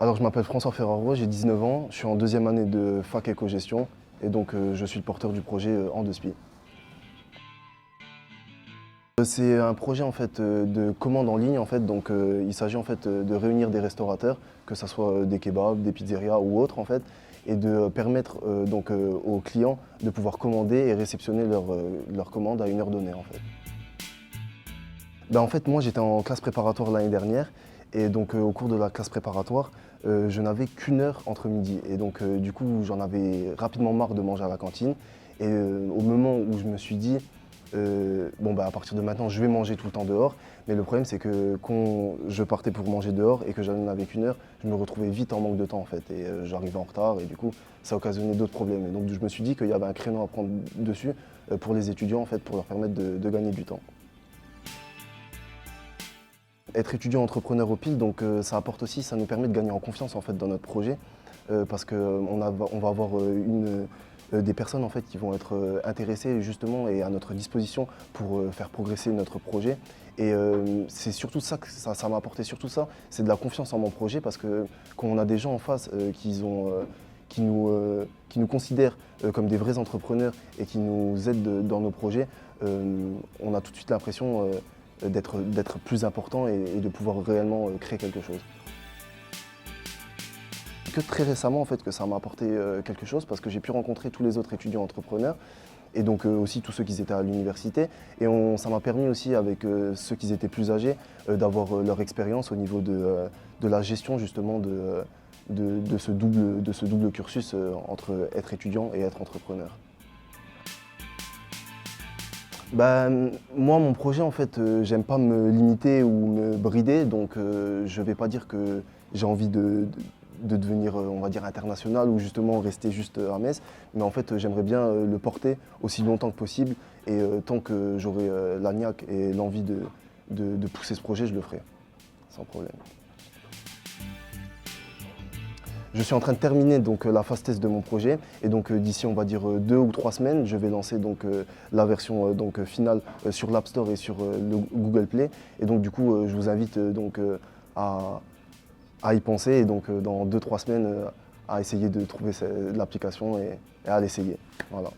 Alors je m'appelle François Ferraro, j'ai 19 ans, je suis en deuxième année de fac éco-gestion et donc je suis le porteur du projet En Deux Spi. C'est un projet en fait de commande en ligne en fait, donc il s'agit en fait de réunir des restaurateurs, que ce soit des kebabs, des pizzerias ou autres en fait, et de permettre aux clients de pouvoir commander et réceptionner leur commande à une heure donnée en fait. Ben, en fait, moi, j'étais en classe préparatoire l'année dernière et donc au cours de la classe préparatoire, je n'avais qu'une heure entre midi et donc du coup, j'en avais rapidement marre de manger à la cantine et au moment où je me suis dit bon bah à partir de maintenant, je vais manger tout le temps dehors, mais le problème c'est que quand je partais pour manger dehors et que j'en avais qu'une heure, je me retrouvais vite en manque de temps en fait et j'arrivais en retard et du coup, ça occasionnait d'autres problèmes. Et donc je me suis dit qu'il y avait un créneau à prendre dessus pour les étudiants en fait, pour leur permettre de gagner du temps. Être étudiant entrepreneur au PIL, donc ça apporte aussi, ça nous permet de gagner en confiance en fait dans notre projet, parce qu'on va avoir des personnes en fait qui vont être intéressées justement et à notre disposition pour faire progresser notre projet. Et c'est surtout ça que ça m'a apporté surtout ça, c'est de la confiance en mon projet parce que quand on a des gens en face qui nous considèrent comme des vrais entrepreneurs et qui nous aident dans nos projets, on a tout de suite l'impression d'être plus important et de pouvoir réellement créer quelque chose. Que très récemment en fait que ça m'a apporté quelque chose parce que j'ai pu rencontrer tous les autres étudiants entrepreneurs et donc aussi tous ceux qui étaient à l'université et ça m'a permis aussi avec ceux qui étaient plus âgés d'avoir leur expérience au niveau de la gestion justement de ce double cursus entre être étudiant et être entrepreneur. Bah, moi, mon projet, en fait, j'aime pas me limiter ou me brider, donc je vais pas dire que j'ai envie de devenir, on va dire, international ou justement rester juste à Metz, mais en fait, j'aimerais bien le porter aussi longtemps que possible et tant que j'aurai la niaque et l'envie de pousser ce projet, je le ferai, sans problème. Je suis en train de terminer donc, la phase test de mon projet et donc d'ici on va dire 2 ou 3 semaines, je vais lancer donc, la version finale sur l'App Store et sur le Google Play. Et donc du coup je vous invite à y penser et donc dans 2 ou 3 semaines à essayer de trouver l'application et à l'essayer. Voilà.